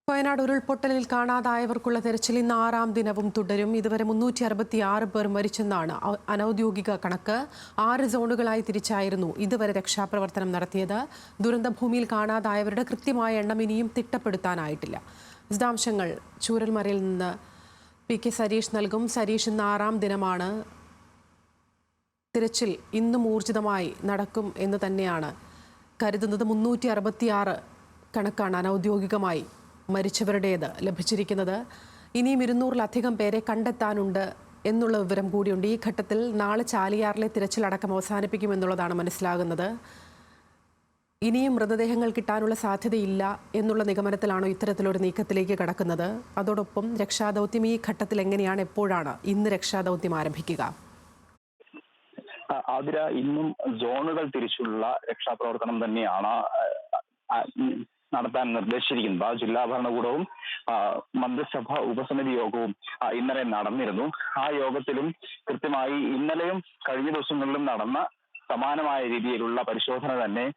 വയനാട് ഉരുൾപൊട്ടലിൽ കാണാതായവർക്കുള്ള തെരച്ചിൽ ഇന്ന് 6ാം ദിനവും തുടരും. ഇതുവരെ 366 പേർ മരിച്ചെന്നാണ് അനൌദ്യോഗിക കണക്ക്. 6 സോണുകളായി തിരിച്ചായിരുന്നു ഇതുവരെ രക്ഷാപ്രവർത്തനം നടത്തിയത്. ദുരന്തഭൂമിയിൽ കാണാതായവരുടെ കൃത്യമായ എണ്ണം ഇനിയും തിട്ടപ്പെടുത്താനായിട്ടില്ല. വിശദാംശങ്ങൾ ചൂരൽമലയിൽ നിന്ന് PK സരീഷ് നൽകും. സരീഷ്, ഇന്ന് 6ാം ദിനമാണ്. തിരച്ചിൽ ഇന്നും ഊർജിതമായി നടക്കും എന്ന് തന്നെയാണ് കരുതുന്നത്. 366 കണക്കാണ് അനൌദ്യോഗികമായി മരിച്ചവരുടേത് ലഭിച്ചിരിക്കുന്നത്. ഇനിയും 200-ലധികം പേരെ കണ്ടെത്താനുണ്ട് എന്നുള്ള വിവരം കൂടിയുണ്ട്. ഈ ഘട്ടത്തിൽ നാളെ ചാലിയാറിലെ തിരച്ചിലടക്കം അവസാനിപ്പിക്കുമെന്നുള്ളതാണ് മനസ്സിലാകുന്നത്. ഇനിയും മൃതദേഹങ്ങൾ കിട്ടാനുള്ള സാധ്യതയില്ല എന്നുള്ള നിഗമനത്തിലാണോ ഇത്തരത്തിലൊരു നീക്കത്തിലേക്ക് കടക്കുന്നത്? അതോടൊപ്പം രക്ഷാദൗത്യം ഈ ഘട്ടത്തിൽ എങ്ങനെയാണ്, എപ്പോഴാണ് ഇന്ന് രക്ഷാദൗത്യം ആരംഭിക്കുക? ആതിര, ഇന്നും സോണുകൾ തിരിച്ചുള്ള രക്ഷാപ്രവർത്തനം തന്നെയാണ് നടത്താൻ നിർദ്ദേശിച്ചിരിക്കുന്നത്. ജില്ലാ ഭരണകൂടവും മന്ത്രിസഭ ഉപസമിതി യോഗവും ഇന്നലെ നടന്നിരുന്നു. ആ യോഗത്തിലും കൃത്യമായി ഇന്നലെയും കഴിഞ്ഞ ദിവസങ്ങളിലും നടന്ന സമാനമായ രീതിയിലുള്ള പരിശോധന തന്നെ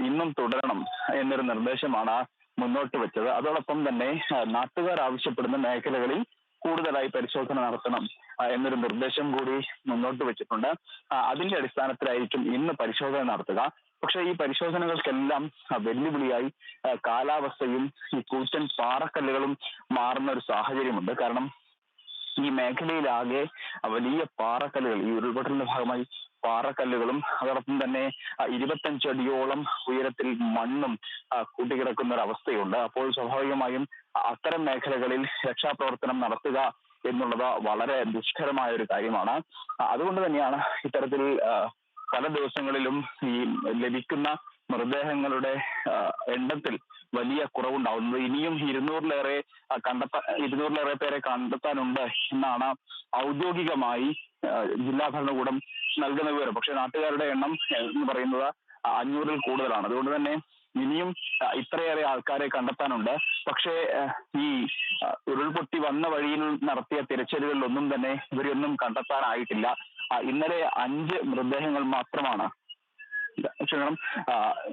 ഇന്നും തുടരണം എന്നൊരു നിർദ്ദേശമാണ് മുന്നോട്ട് വെച്ചത്. അതോടൊപ്പം തന്നെ നാട്ടുകാർ ആവശ്യപ്പെടുന്ന മേഖലകളിൽ കൂടുതലായി പരിശോധന നടത്തണം എന്നൊരു നിർദ്ദേശം കൂടി മുന്നോട്ട് വെച്ചിട്ടുണ്ട്. അതിന്റെ അടിസ്ഥാനത്തിലായിരിക്കും ഇന്ന് പരിശോധന നടത്തുക. പക്ഷേ ഈ പരിശോധനകൾക്കെല്ലാം വെല്ലുവിളിയായി കാലാവസ്ഥയും ഈ കൂറ്റൻ പാറക്കല്ലുകളും മാറുന്ന ഒരു സാഹചര്യമുണ്ട്. കാരണം ഈ മേഖലയിലാകെ വലിയ പാറക്കല്ലുകൾ, ഈ ഉരുൾപൊട്ടലിന്റെ ഭാഗമായി പാറക്കല്ലുകളും അതോടൊപ്പം തന്നെ 25 അടിയോളം ഉയരത്തിൽ മണ്ണും കൂട്ടിക്കിടക്കുന്ന ഒരു അവസ്ഥയുണ്ട്. അപ്പോൾ സ്വാഭാവികമായും അത്തരം മേഖലകളിൽ രക്ഷാപ്രവർത്തനം നടത്തുക എന്നുള്ളത് വളരെ ദുഷ്കരമായ ഒരു കാര്യമാണ്. അതുകൊണ്ട് തന്നെയാണ് ഇത്തരത്തിൽ പല ദിവസങ്ങളിലും ഈ ലഭിക്കുന്ന മൃതദേഹങ്ങളുടെ എണ്ണത്തിൽ വലിയ കുറവുണ്ടാവുന്നത്. ഇനിയും 200-ലേറെ പേരെ കണ്ടെത്താനുണ്ട് എന്നാണ് ഔദ്യോഗികമായി ജില്ലാ ഭരണകൂടം നൽകുന്ന വിവരം. പക്ഷെ നാട്ടുകാരുടെ എണ്ണം എന്ന് പറയുന്നത് 500-ൽ കൂടുതലാണ്. അതുകൊണ്ട് തന്നെ ഇനിയും ഇത്രയേറെ ആൾക്കാരെ കണ്ടെത്താനുണ്ട്. പക്ഷേ ഈ ഉരുൾപൊട്ടി വന്ന വഴിയിൽ നടത്തിയ തിരച്ചിലുകളിലൊന്നും തന്നെ ഇവരെയൊന്നും കണ്ടെത്താനായിട്ടില്ല. ഇന്നലെ 5 മൃതദേഹങ്ങൾ മാത്രമാണ്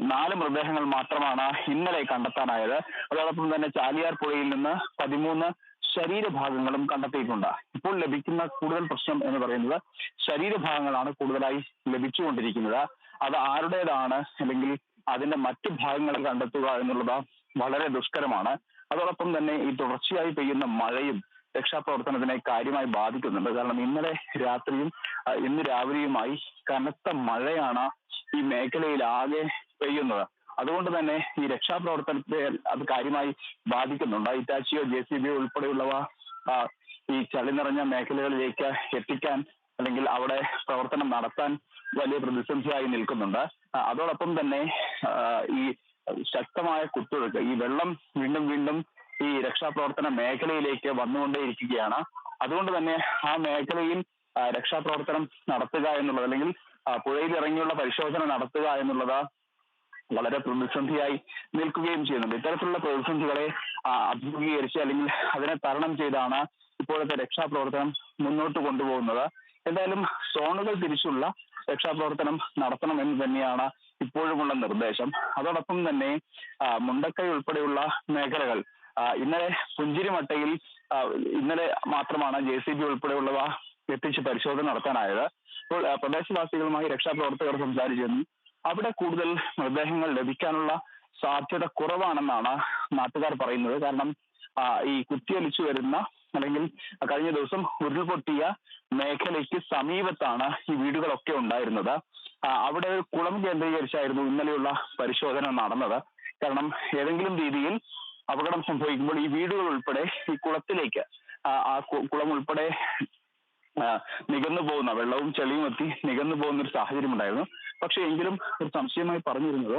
4 മൃതദേഹങ്ങൾ മാത്രമാണ് ഇന്നലെ കണ്ടെത്താനായത്. അതോടൊപ്പം തന്നെ ചാലിയാർ പുഴയിൽ നിന്ന് 13 ശരീരഭാഗങ്ങളും കണ്ടെത്തിയിട്ടുണ്ട്. ഇപ്പോൾ ലഭിക്കുന്ന കൂടുതൽ പ്രശ്നം എന്ന് പറയുന്നത് ശരീരഭാഗങ്ങളാണ് കൂടുതലായി ലഭിച്ചുകൊണ്ടിരിക്കുന്നത്. അത് ആരുടേതാണ് അല്ലെങ്കിൽ അതിന്റെ മറ്റു ഭാഗങ്ങൾ കണ്ടെത്തുക എന്നുള്ളത് വളരെ ദുഷ്കരമാണ്. അതോടൊപ്പം തന്നെ ഈ തുടർച്ചയായി പെയ്യുന്ന മഴയും രക്ഷാപ്രവർത്തനത്തിനെ കാര്യമായി ബാധിക്കുന്നുണ്ട്. കാരണം ഇന്നലെ രാത്രിയും ഇന്ന് രാവിലെയുമായി കനത്ത മഴയാണ് ഈ മേഖലയിൽ ആകെ പെയ്യുന്നത്. അതുകൊണ്ട് തന്നെ ഈ രക്ഷാപ്രവർത്തനത്തെ അത് കാര്യമായി ബാധിക്കുന്നുണ്ട്. ഇറ്റാച്ചിയോ JCB ഉൾപ്പെടെയുള്ളവ ഈ ചളി നിറഞ്ഞ മേഖലകളിലേക്ക് എത്തിക്കാൻ അല്ലെങ്കിൽ അവിടെ പ്രവർത്തനം നടത്താൻ വലിയ പ്രതിസന്ധിയായി നിൽക്കുന്നുണ്ട്. അതോടൊപ്പം തന്നെ ഈ ശക്തമായ കുത്തൊഴുക്ക്, ഈ വെള്ളം വീണ്ടും വീണ്ടും ഈ രക്ഷാപ്രവർത്തന മേഖലയിലേക്ക് വന്നുകൊണ്ടേയിരിക്കുകയാണ്. അതുകൊണ്ട് തന്നെ ആ മേഖലയിൽ രക്ഷാപ്രവർത്തനം നടത്തുക എന്നുള്ളത് അല്ലെങ്കിൽ പുഴയിൽ ഇറങ്ങിയുള്ള പരിശോധന നടത്തുക എന്നുള്ളത് വളരെ പ്രതിസന്ധിയായി നിൽക്കുകയും ചെയ്യുന്നുണ്ട്. ഇത്തരത്തിലുള്ള പ്രതിസന്ധികളെ അഭിമുഖീകരിച്ച് അല്ലെങ്കിൽ അതിനെ തരണം ചെയ്താണ് ഇപ്പോഴത്തെ രക്ഷാപ്രവർത്തനം മുന്നോട്ട് കൊണ്ടുപോകുന്നത്. എന്തായാലും സോണുകൾ തിരിച്ചുള്ള രക്ഷാപ്രവർത്തനം നടത്തണം എന്ന് തന്നെയാണ് ഇപ്പോഴുമുള്ള നിർദ്ദേശം. അതോടൊപ്പം തന്നെ മുണ്ടക്കൈ ഉൾപ്പെടെയുള്ള മേഖലകൾ ഇന്നലെ പുഞ്ചിരിമട്ടയിൽ ഇന്നലെ മാത്രമാണ് JCB ഉൾപ്പെടെയുള്ളവ എത്തിച്ച് പരിശോധന നടത്താനായത്. ഇപ്പോൾ പ്രദേശവാസികളുമായി രക്ഷാപ്രവർത്തകർ സംസാരിച്ചിരുന്നു. അവിടെ കൂടുതൽ മൃതദേഹങ്ങൾ ലഭിക്കാനുള്ള സാധ്യത കുറവാണെന്നാണ് നാട്ടുകാർ പറയുന്നത്. കാരണം ഈ കുത്തിയൊലിച്ചു വരുന്ന അല്ലെങ്കിൽ കഴിഞ്ഞ ദിവസം ഉരുൾപൊട്ടിയ മേഖലയ്ക്ക് സമീപത്താണ് ഈ വീടുകളൊക്കെ ഉണ്ടായിരുന്നത്. അവിടെ ഒരു കുളം കേന്ദ്രീകരിച്ചായിരുന്നു ഇന്നലെയുള്ള പരിശോധന നടന്നത്. കാരണം ഏതെങ്കിലും രീതിയിൽ അപകടം സംഭവിക്കുമ്പോൾ ഈ വീടുകൾ ഉൾപ്പെടെ ഈ കുളത്തിലേക്ക് ആ കുളം ഉൾപ്പെടെ നികന്നു പോകുന്ന വെള്ളവും ചെളിയും എത്തി നികന്നു പോകുന്ന ഒരു സാഹചര്യം ഉണ്ടായിരുന്നു. പക്ഷെ എങ്കിലും ഒരു സംശയമായി പറഞ്ഞിരുന്നത്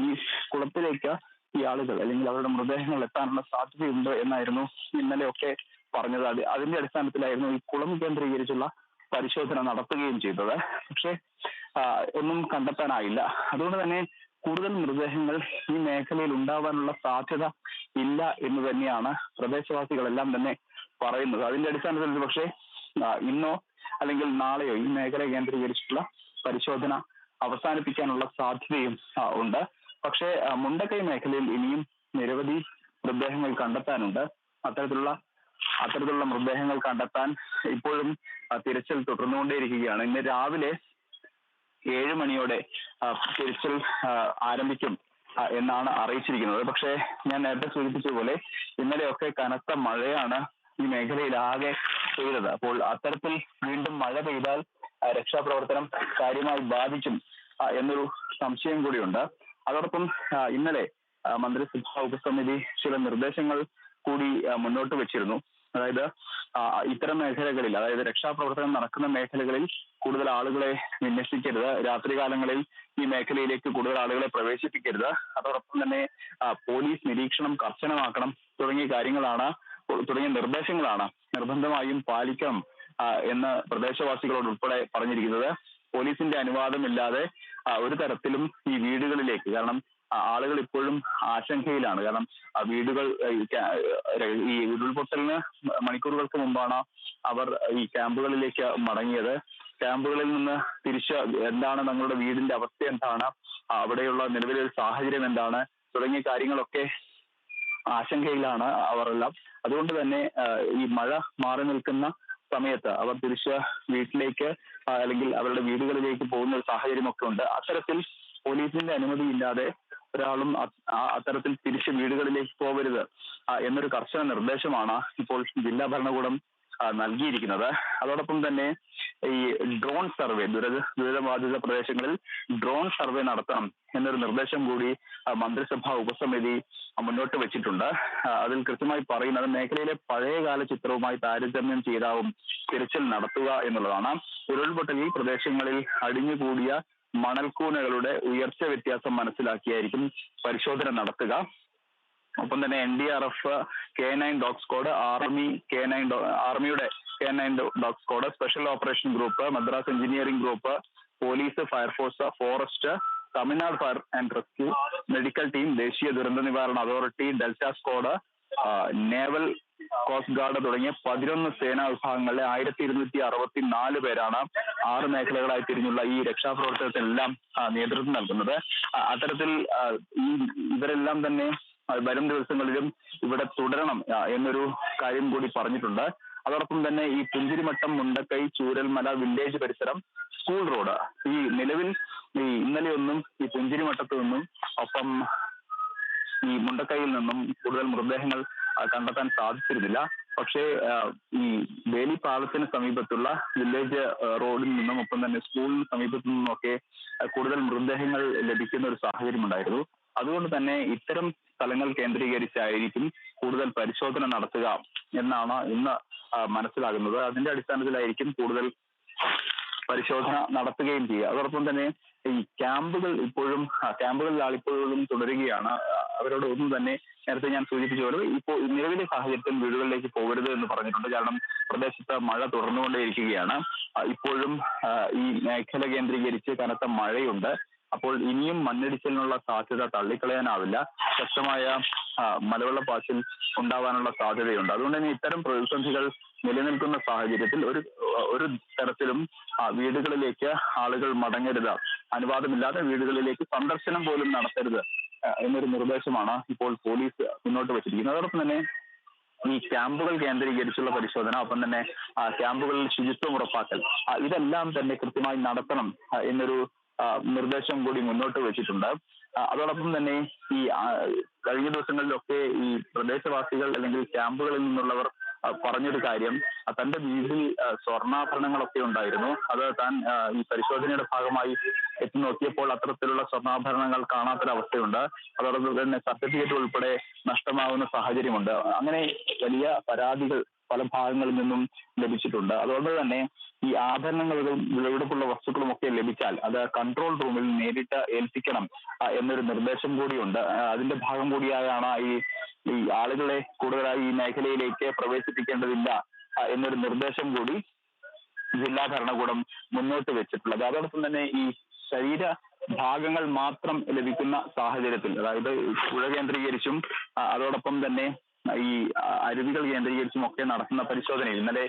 ഈ കുളത്തിലേക്ക് ഈ ആളുകൾ അല്ലെങ്കിൽ അവരുടെ മൃതദേഹങ്ങൾ എത്താനുള്ള സാധ്യതയുണ്ട് എന്നായിരുന്നു ഇന്നലെയൊക്കെ പറഞ്ഞത്. അതിന്റെ അടിസ്ഥാനത്തിലായിരുന്നു ഈ കുളം കേന്ദ്രീകരിച്ചുള്ള പരിശോധന നടത്തുകയും ചെയ്തത്. പക്ഷെ ഒന്നും കണ്ടെത്താനായില്ല. അതുകൊണ്ട് തന്നെ കൂടുതൽ മൃതദേഹങ്ങൾ ഈ മേഖലയിൽ ഉണ്ടാവാനുള്ള സാധ്യത ഇല്ല എന്ന് തന്നെയാണ് പ്രദേശവാസികളെല്ലാം തന്നെ പറയുന്നത്. അതിന്റെ അടിസ്ഥാനത്തിൽ പക്ഷേ ഇന്നോ അല്ലെങ്കിൽ നാളെയോ ഈ മേഖല കേന്ദ്രീകരിച്ചിട്ടുള്ള പരിശോധന അവസാനിപ്പിക്കാനുള്ള സാധ്യതയും ഉണ്ട്. പക്ഷേ മുണ്ടക്കൈ മേഖലയിൽ ഇനിയും നിരവധി മൃതദേഹങ്ങൾ കണ്ടെത്താനുണ്ട്. അത്തരത്തിലുള്ള മൃതദേഹങ്ങൾ കണ്ടെത്താൻ ഇപ്പോഴും തിരച്ചിൽ തുടർന്നുകൊണ്ടേയിരിക്കുകയാണ്. ഇന്ന് രാവിലെ 7 മണിയോടെ തിരച്ചിൽ ആരംഭിക്കും എന്നാണ് അറിയിച്ചിരിക്കുന്നത്. പക്ഷേ ഞാൻ നേരത്തെ സൂചിപ്പിച്ചതുപോലെ ഇന്നലെയൊക്കെ കനത്ത മഴയാണ് ഈ മേഖലയിലാകെ പെയ്തത്. അപ്പോൾ അത്തരത്തിൽ വീണ്ടും മഴ പെയ്താൽ രക്ഷാപ്രവർത്തനം കാര്യമായി ബാധിക്കും എന്നൊരു സംശയം കൂടിയുണ്ട്. അതോടൊപ്പം ഇന്നലെ മന്ത്രിസഭാ ഉപസമിതി ചില നിർദ്ദേശങ്ങൾ കൂടി മുന്നോട്ട് വെച്ചിരുന്നു. അതായത് ഇത്തരം മേഖലകളിൽ, അതായത് രക്ഷാപ്രവർത്തനം നടക്കുന്ന മേഖലകളിൽ കൂടുതൽ ആളുകളെ വിന്യസിക്കരുത്, രാത്രികാലങ്ങളിൽ ഈ മേഖലയിലേക്ക് കൂടുതൽ ആളുകളെ പ്രവേശിപ്പിക്കരുത്, അതോടൊപ്പം തന്നെ പോലീസ് നിരീക്ഷണം കർശനമാക്കണം തുടങ്ങിയ നിർദ്ദേശങ്ങളാണ് നിർബന്ധമായും പാലിക്കണം എന്ന് പ്രദേശവാസികളോട് ഉൾപ്പെടെ പറഞ്ഞിരിക്കുന്നത്. പോലീസിന്റെ അനുവാദമില്ലാതെ ഒരു തരത്തിലും ഈ വീടുകളിലേക്ക്, കാരണം ആളുകൾ ഇപ്പോഴും ആശങ്കയിലാണ്. കാരണം വീടുകൾ ഈ ഉരുൾപൊട്ടലിന് മണിക്കൂറുകൾക്ക് മുമ്പാണ് അവർ ഈ ക്യാമ്പുകളിലേക്ക് മടങ്ങിയത്. ക്യാമ്പുകളിൽ നിന്ന് തിരിച്ച് എന്താണ് തങ്ങളുടെ വീടിന്റെ അവസ്ഥ, എന്താണ് അവിടെയുള്ള നിലവിലെ സാഹചര്യം എന്താണ് തുടങ്ങിയ കാര്യങ്ങളൊക്കെ ആശങ്കയിലാണ് അവരെല്ലാം. അതുകൊണ്ട് തന്നെ ഈ മഴ മാറി നിൽക്കുന്ന സമയത്ത് അവർ തിരിച്ച് വീട്ടിലേക്ക് അല്ലെങ്കിൽ അവരുടെ വീടുകളിലേക്ക് പോകുന്ന ഒരു സാഹചര്യമൊക്കെ ഉണ്ട്. അത്തരത്തിൽ പോലീസിന്റെ അനുമതി ഇല്ലാതെ ഒരാളും അത്തരത്തിൽ തിരിച്ച് വീടുകളിലേക്ക് പോകരുത് എന്നൊരു കർശന നിർദ്ദേശമാണ് ഇപ്പോൾ ജില്ലാ ഭരണകൂടം നൽകിയിരിക്കുന്നത്. അതോടൊപ്പം തന്നെ ഈ ഡ്രോൺ സർവേ, ദുരിതബാധിത പ്രദേശങ്ങളിൽ ഡ്രോൺ സർവേ നടത്തണം എന്നൊരു നിർദ്ദേശം കൂടി മന്ത്രിസഭാ ഉപസമിതി മുന്നോട്ട് വെച്ചിട്ടുണ്ട്. അതിൽ കൃത്യമായി പറയുന്നത് മേഖലയിലെ പഴയകാല ചിത്രവുമായി താരതമ്യം ചെയ്താവും തിരച്ചിൽ നടത്തുക എന്നുള്ളതാണ്. ഉരുൾപൊട്ടലിൽ പ്രദേശങ്ങളിൽ അടിഞ്ഞുകൂടിയ മണൽക്കൂനകളുടെ ഉയർച്ച വ്യത്യാസം മനസ്സിലാക്കിയായിരിക്കും പരിശോധന നടത്തുക. ഒപ്പം തന്നെ NDRF, K9 ഡോഗ് സ്ക്വാഡ്, ആർമിയുടെ K9 dog squad, special operation group, Madras engineering group, police, fire force, forest, Tamil Nadu fire and rescue, medical team, ദേശീയ ദുരന്ത നിവാരണ authority, delta squad, naval, coast guard തുടങ്ങിയ 11 സേനാ വിഭാഗങ്ങളിലെ 1264 പേരാണ് 6 മേഖലകളായി തിരിഞ്ഞുള്ള ഈ രക്ഷാപ്രവർത്തനത്തിനെല്ലാം നേതൃത്വം നൽകുന്നത്. അത്തരത്തിൽ ഇവരെല്ലാം തന്നെ വരും ദിവസങ്ങളിലും ഇവിടെ തുടരണം എന്നൊരു കാര്യം കൂടി പറഞ്ഞിട്ടുണ്ട്. അതോടൊപ്പം തന്നെ ഈ പുഞ്ചിരിമട്ടം, മുണ്ടക്കൈ, ചൂരൽമല വില്ലേജ് പരിസരം, സ്കൂൾ റോഡ്, ഈ നിലവിൽ ഇന്നലെയൊന്നും ഈ പുഞ്ചിരിമട്ടത്തു നിന്നും ഒപ്പം ഈ മുണ്ടക്കൈയിൽ നിന്നും കൂടുതൽ മൃതദേഹങ്ങൾ കണ്ടെത്താൻ സാധിച്ചിരുന്നില്ല. പക്ഷേ ഈ വേലി പാലത്തിന് സമീപത്തുള്ള വില്ലേജ് റോഡിൽ നിന്നും ഒപ്പം തന്നെ സ്കൂളിന് സമീപത്തു നിന്നുമൊക്കെ കൂടുതൽ മൃതദേഹങ്ങൾ ലഭിക്കുന്ന ഒരു സാഹചര്യം ഉണ്ടായിരുന്നു. അതുകൊണ്ട് തന്നെ ഇത്തരം സ്ഥലങ്ങൾ കേന്ദ്രീകരിച്ചായിരിക്കും കൂടുതൽ പരിശോധന നടത്തുക എന്നാണ് ഇന്ന് മനസ്സിലാകുന്നത്. അതിന്റെ അടിസ്ഥാനത്തിലായിരിക്കും കൂടുതൽ പരിശോധന നടത്തുകയും ചെയ്യുക. അതോടൊപ്പം തന്നെ ഈ ക്യാമ്പുകളിൽ ആളിപ്പോഴും തുടരുകയാണ്. അവരോട് ഒന്നും തന്നെ നേരത്തെ ഞാൻ സൂചിപ്പിച്ച പോലെ ഇപ്പോൾ നിലവിലെ സാഹചര്യത്തിൽ വീടുകളിലേക്ക് പോകരുത് എന്ന് പറഞ്ഞിട്ടുണ്ട്. കാരണം പ്രദേശത്ത് മഴ തുടർന്നുകൊണ്ടേയിരിക്കുകയാണ്. ഇപ്പോഴും ഈ മേഖല കേന്ദ്രീകരിച്ച് കനത്ത മഴയുണ്ട്. അപ്പോൾ ഇനിയും മണ്ണിടിച്ചിലിനുള്ള സാധ്യത തള്ളിക്കളയാനാവില്ല. ശക്തമായ മലവെള്ളപ്പാച്ചിൽ ഉണ്ടാവാനുള്ള സാധ്യതയുണ്ട്. അതുകൊണ്ട് തന്നെ ഇത്തരം പ്രതിസന്ധികൾ നിലനിൽക്കുന്ന സാഹചര്യത്തിൽ ഒരു തരത്തിലും വീടുകളിലേക്ക് ആളുകൾ മടങ്ങരുത്, അനുവാദമില്ലാതെ വീടുകളിലേക്ക് സന്ദർശനം പോലും നടത്തരുത് എന്നൊരു നിർദ്ദേശമാണ് ഇപ്പോൾ പോലീസ് മുന്നോട്ട് വെച്ചിരിക്കുന്നത്. അതോടൊപ്പം തന്നെ ഈ ക്യാമ്പുകൾ കേന്ദ്രീകരിച്ചുള്ള പരിശോധന, ഒപ്പം തന്നെ ക്യാമ്പുകളിൽ ശുചിത്വം ഉറപ്പാക്കൽ, ഇതെല്ലാം തന്നെ കൃത്യമായി നടത്തണം എന്നൊരു നിർദ്ദേശം കൂടി മുന്നോട്ട് വെച്ചിട്ടുണ്ട്. അതോടൊപ്പം തന്നെ ഈ കഴിഞ്ഞ ദിവസങ്ങളിലൊക്കെ ഈ പ്രദേശവാസികൾ അല്ലെങ്കിൽ ക്യാമ്പുകളിൽ നിന്നുള്ളവർ പറഞ്ഞൊരു കാര്യം, തന്റെ വീട്ടിൽ സ്വർണ്ണാഭരണങ്ങളൊക്കെ ഉണ്ടായിരുന്നു. അത് താൻ ഈ പരിശോധനയുടെ ഭാഗമായി എത്തി നോക്കിയപ്പോൾ അത്തരത്തിലുള്ള സ്വർണ്ണാഭരണങ്ങൾ കാണാത്തൊരവസ്ഥയുണ്ട്. അതോടൊപ്പം തന്നെ സർട്ടിഫിക്കറ്റ് ഉൾപ്പെടെ നഷ്ടമാകുന്ന സാഹചര്യമുണ്ട്. അങ്ങനെ വലിയ പരാതികൾ പല ഭാഗങ്ങളിൽ നിന്നും ലഭിച്ചിട്ടുണ്ട്. അതുകൊണ്ട് തന്നെ ഈ ആഭരണങ്ങളും വിലപിടിപ്പുള്ള വസ്തുക്കളും ഒക്കെ ലഭിച്ചാൽ അത് കൺട്രോൾ റൂമിൽ നേരിട്ട് ഏൽപ്പിക്കണം എന്നൊരു നിർദ്ദേശം കൂടിയുണ്ട്. അതിന്റെ ഭാഗം കൂടിയായാണ് ഈ ആളുകളെ കൂടുതലായി ഈ മേഖലയിലേക്ക് പ്രവേശിപ്പിക്കേണ്ടതില്ല എന്നൊരു നിർദ്ദേശം കൂടി ജില്ലാ ഭരണകൂടം മുന്നോട്ട് വെച്ചിട്ടുള്ളത്. അതോടൊപ്പം തന്നെ ഈ ശരീര ഭാഗങ്ങൾ മാത്രം ലഭിക്കുന്ന സാഹചര്യത്തിൽ, അതായത് പുഴ കേന്ദ്രീകരിച്ചും അതോടൊപ്പം തന്നെ ഈ അരുവികൾ കേന്ദ്രീകരിച്ചും ഒക്കെ നടത്തുന്ന പരിശോധനയിൽ ഇന്നലെ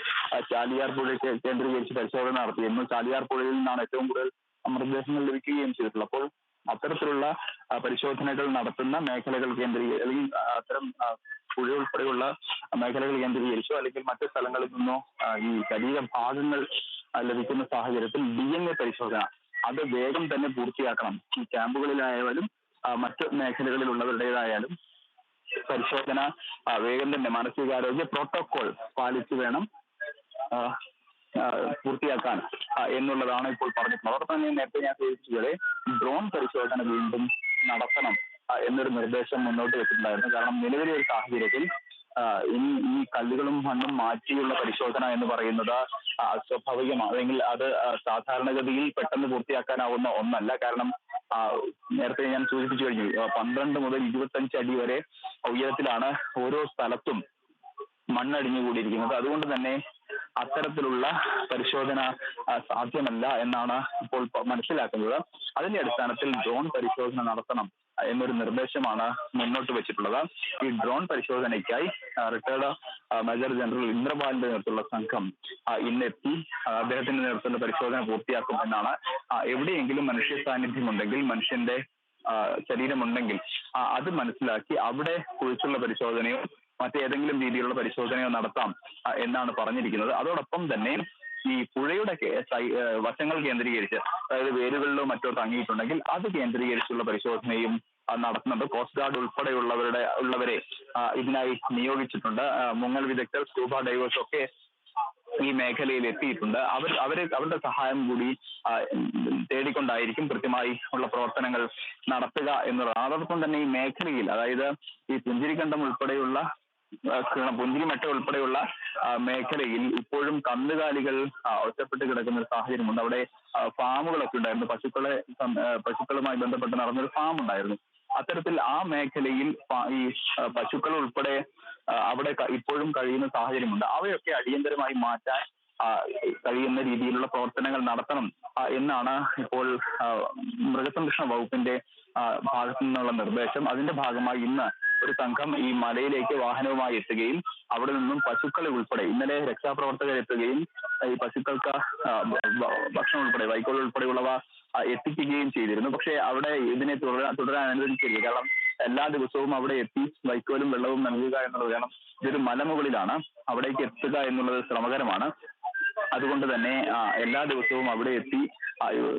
ചാലിയാർ പുഴ കേന്ദ്രീകരിച്ച് പരിശോധന നടത്തി. ഇന്ന് ചാലിയാർ പുഴയിൽ നിന്നാണ് ഏറ്റവും കൂടുതൽ മൃതദേഹങ്ങൾ ലഭിക്കുകയും ചെയ്തിട്ടുള്ളത്. അപ്പോൾ അത്തരത്തിലുള്ള പരിശോധനകൾ നടത്തുന്ന മേഖലകൾ അല്ലെങ്കിൽ അത്തരം പുഴ ഉൾപ്പെടെയുള്ള മേഖലകൾ കേന്ദ്രീകരിച്ചോ അല്ലെങ്കിൽ മറ്റു സ്ഥലങ്ങളിൽ നിന്നോ ഈ ശരീരഭാഗങ്ങൾ ലഭിക്കുന്ന സാഹചര്യത്തിൽ DNA പരിശോധന അത് വേഗം തന്നെ പൂർത്തിയാക്കണം. ഈ ക്യാമ്പുകളിലായാലും മറ്റ് മേഖലകളിലുള്ളവരുടേതായാലും പരിശോധന വേഗം തന്നെ മാനസികാരോഗ്യ പ്രോട്ടോകോൾ പാലിച്ചു വേണം പൂർത്തിയാക്കാൻ എന്നുള്ളതാണ് ഇപ്പോൾ പറഞ്ഞിട്ടുള്ളത്. അതോടൊപ്പം തന്നെ നേരത്തെ ഞാൻ സൂചിപ്പിച്ചത് ഡ്രോൺ പരിശോധന വീണ്ടും നടത്തണം എന്നൊരു നിർദ്ദേശം മുന്നോട്ട് വെച്ചിട്ടുണ്ടായിരുന്നു. കാരണം നിലവിലെ ഒരു സാഹചര്യത്തിൽ ഈ കല്ലുകളും മണ്ണും മാറ്റിയുള്ള പരിശോധന എന്ന് പറയുന്നത് അസ്വാഭാവികമാണ്, അല്ലെങ്കിൽ അത് സാധാരണഗതിയിൽ പെട്ടെന്ന് പൂർത്തിയാക്കാനാവുന്ന ഒന്നല്ല. കാരണം നേരത്തെ ഞാൻ സൂചിപ്പിച്ചു കഴിഞ്ഞു, 12 മുതൽ 25 അടി വരെ ഉയരത്തിലാണ് ഓരോ സ്ഥലത്തും മണ്ണടിഞ്ഞുകൂടിയിരിക്കുന്നത്. അതുകൊണ്ട് തന്നെ അത്തരത്തിലുള്ള പരിശോധന സാധ്യമല്ല എന്നാണ് ഇപ്പോൾ മനസ്സിലാക്കുന്നത്. അതിന്റെ അടിസ്ഥാനത്തിൽ ഡ്രോൺ പരിശോധന നടത്തണം എന്നൊരു നിർദ്ദേശമാണ് മുന്നോട്ട് വെച്ചിട്ടുള്ളത്. ഈ ഡ്രോൺ പരിശോധനയ്ക്കായി റിട്ടയർഡ് മേജർ ജനറൽ ഇന്ദ്രപാലിന്റെ നേതൃത്വത്തിലുള്ള സംഘം ഇന്നെത്തി അദ്ദേഹത്തിന്റെ നേതൃത്വത്തിലുള്ള പരിശോധന പൂർത്തിയാക്കും എന്നാണ്. എവിടെയെങ്കിലും മനുഷ്യ സാന്നിധ്യമുണ്ടെങ്കിൽ, മനുഷ്യന്റെ ശരീരമുണ്ടെങ്കിൽ അത് മനസ്സിലാക്കി അവിടെ കുഴിച്ചുള്ള പരിശോധനയോ മറ്റേതെങ്കിലും രീതിയിലുള്ള പരിശോധനയോ നടത്താം എന്നാണ് പറഞ്ഞിരിക്കുന്നത്. അതോടൊപ്പം തന്നെ ഈ പുഴയുടെ വശങ്ങൾ കേന്ദ്രീകരിച്ച്, അതായത് വേരുകളിലോ മറ്റോ തങ്ങിയിട്ടുണ്ടെങ്കിൽ അത് കേന്ദ്രീകരിച്ചുള്ള പരിശോധനയും നടത്തുന്നുണ്ട്. കോസ്റ്റ് ഗാർഡ് ഉൾപ്പെടെയുള്ളവരെ ഇതിനായി നിയോഗിച്ചിട്ടുണ്ട്. മുങ്ങൽ വിദഗ്ധർ, സ്കൂബ ഡൈവേഴ്സ് ഒക്കെ ഈ മേഖലയിൽ എത്തിയിട്ടുണ്ട്. അവരുടെ സഹായം കൂടി തേടിക്കൊണ്ടായിരിക്കും കൃത്യമായി ഉള്ള പ്രവർത്തനങ്ങൾ നടത്തുക എന്നുള്ളതാണ്. അതോടൊപ്പം തന്നെ ഈ മേഖലയിൽ, അതായത് ഈ പുഞ്ചിരിക്കണ്ടം ഉൾപ്പെടെയുള്ള പുഞ്ചിരിമട്ട ഉൾപ്പെടെയുള്ള മേഖലയിൽ ഇപ്പോഴും കന്നുകാലികൾ ഒറ്റപ്പെട്ട് കിടക്കുന്ന ഒരു സാഹചര്യമുണ്ട്. അവിടെ ഫാമുകളൊക്കെ ഉണ്ടായിരുന്നു. പശുക്കളുമായി ബന്ധപ്പെട്ട് നടന്നൊരു ഫാം ഉണ്ടായിരുന്നു. അത്തരത്തിൽ ആ മേഖലയിൽ ഈ പശുക്കൾ ഉൾപ്പെടെ അവിടെ ഇപ്പോഴും കഴിയുന്ന സാഹചര്യമുണ്ട്. അവയൊക്കെ അടിയന്തരമായി മാറ്റാൻ കഴിയുന്ന രീതിയിലുള്ള പ്രവർത്തനങ്ങൾ നടത്തണം എന്നാണ് ഇപ്പോൾ മൃഗസംരക്ഷണ വകുപ്പിന്റെ ഭാഗത്തു നിന്നുള്ള നിർദ്ദേശം. അതിന്റെ ഭാഗമായി ഇന്ന് ഒരു സംഘം ഈ മലയിലേക്ക് വാഹനവുമായി എത്തുകയും അവിടെ നിന്നും പശുക്കളെ ഉൾപ്പെടെ ഇന്നലെ രക്ഷാപ്രവർത്തകർ എത്തുകയും ഈ പശുക്കൾക്ക് ഭക്ഷണം ഉൾപ്പെടെ വൈക്കോൽ ഉൾപ്പെടെയുള്ളവ എത്തിക്കുകയും ചെയ്തിരുന്നു. പക്ഷേ അവിടെ ഇതിനെ തുടരാൻ അനുവദിച്ചില്ല. കാരണം എല്ലാ ദിവസവും അവിടെ എത്തി വൈക്കോലും വെള്ളവും നൽകുക എന്നുള്ളത്, കാരണം ഇതൊരു മലമുകളിലാണ്, അവിടേക്ക് എത്തുക എന്നുള്ളത് ശ്രമകരമാണ്. അതുകൊണ്ട് തന്നെ എല്ലാ ദിവസവും അവിടെ എത്തി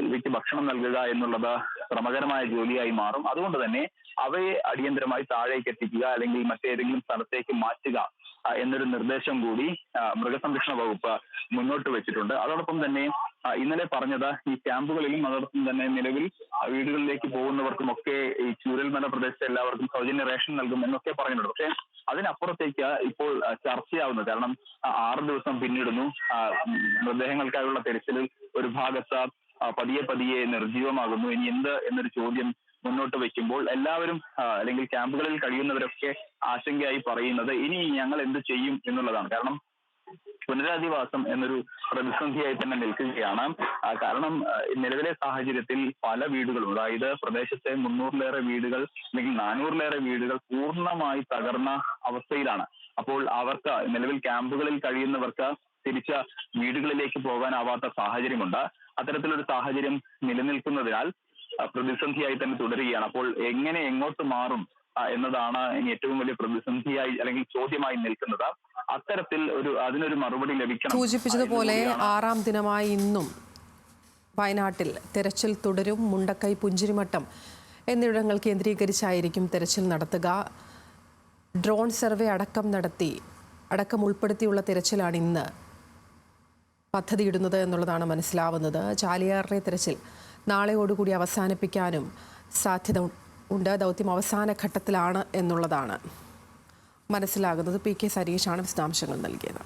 ഇവയ്ക്ക് ഭക്ഷണം നൽകുക എന്നുള്ളത് ശ്രമകരമായ ജോലിയായി മാറും. അതുകൊണ്ട് തന്നെ അവയെ അടിയന്തരമായി താഴേക്ക് എത്തിക്കുക അല്ലെങ്കിൽ മറ്റേതെങ്കിലും സ്ഥലത്തേക്ക് മാറ്റുക എന്നൊരു നിർദ്ദേശം കൂടി മൃഗസംരക്ഷണ വകുപ്പ് മുന്നോട്ട് വെച്ചിട്ടുണ്ട്. അതോടൊപ്പം തന്നെ ഇന്നലെ പറഞ്ഞത് ഈ ക്യാമ്പുകളിലും അതോടൊപ്പം തന്നെ നിലവിൽ വീടുകളിലേക്ക് പോകുന്നവർക്കുമൊക്കെ ഈ ചൂരൽമല പ്രദേശത്തെ എല്ലാവർക്കും സൗജന്യ റേഷൻ നൽകും എന്നൊക്കെ പറയുന്നുണ്ട്. പക്ഷെ അതിനപ്പുറത്തേക്ക് ഇപ്പോൾ ചർച്ചയാവുന്നത്, കാരണം 6 ദിവസം പിന്നിടുന്നു, മൃതദേഹങ്ങൾക്കായുള്ള തെരച്ചിലിൽ ഒരു ഭാഗത്ത് പതിയെ നിർജീവമാകുന്നു. ഇനി എന്ത് എന്നൊരു ചോദ്യം മുന്നോട്ട് വെക്കുമ്പോൾ എല്ലാവരും അല്ലെങ്കിൽ ക്യാമ്പുകളിൽ കഴിയുന്നവരൊക്കെ ആശങ്കയായി പറയുന്നത് ഇനി ഞങ്ങൾ എന്ത് ചെയ്യും എന്നുള്ളതാണ്. കാരണം പുനരധിവാസം എന്നൊരു പ്രതിസന്ധിയായി തന്നെ നിൽക്കുകയാണ്. കാരണം നിലവിലെ സാഹചര്യത്തിൽ പല വീടുകളും, അതായത് പ്രദേശത്തെ 300-ലേറെ വീടുകൾ അല്ലെങ്കിൽ 400-ലേറെ വീടുകൾ പൂർണ്ണമായി തകർന്ന അവസ്ഥയിലാണ്. അപ്പോൾ അവർക്ക് നിലവിൽ ക്യാമ്പുകളിൽ കഴിയുന്നവർക്ക് തിരിച്ച് വീടുകളിലേക്ക് പോകാനാവാത്ത സാഹചര്യമുണ്ട്. അത്തരത്തിലൊരു സാഹചര്യം നിലനിൽക്കുന്നതിനാൽ പ്രതിസന്ധിയായി തന്നെ തുടരുകയാണ്. അപ്പോൾ എങ്ങോട്ട് മാറും എന്നതാണ് ഇനി ഏറ്റവും വലിയ പ്രതിസന്ധിയായി അല്ലെങ്കിൽ ചോദ്യമായി നിൽക്കുന്നത്. അത്തരത്തിൽ അതിനൊരു മറുപടി ലഭിക്കണം. സൂചിപ്പിച്ചതുപോലെ 6ാം ദിനമായി ഇന്നും വയനാട്ടിൽ തെരച്ചിൽ തുടരും. മുണ്ടക്കൈ, പുഞ്ചിരിമട്ടം എന്നിവിടങ്ങൾ കേന്ദ്രീകരിച്ചായിരിക്കും തെരച്ചിൽ നടത്തുക. ഡ്രോൺ സർവേ അടക്കം ഉൾപ്പെടുത്തിയുള്ള തെരച്ചിലാണ് ഇന്ന് പദ്ധതിയിടുന്നത് എന്നുള്ളതാണ് മനസ്സിലാവുന്നത്. ചാലിയാറിലെ തെരച്ചിൽ നാളെയോടുകൂടി അവസാനിപ്പിക്കാനും സാധ്യത ഉണ്ട്. ദൗത്യം അവസാന ഘട്ടത്തിലാണ് എന്നുള്ളതാണ് മനസ്സിലാകുന്നത്. PK സരീഷാണ് വിശദാംശങ്ങൾ നൽകിയത്.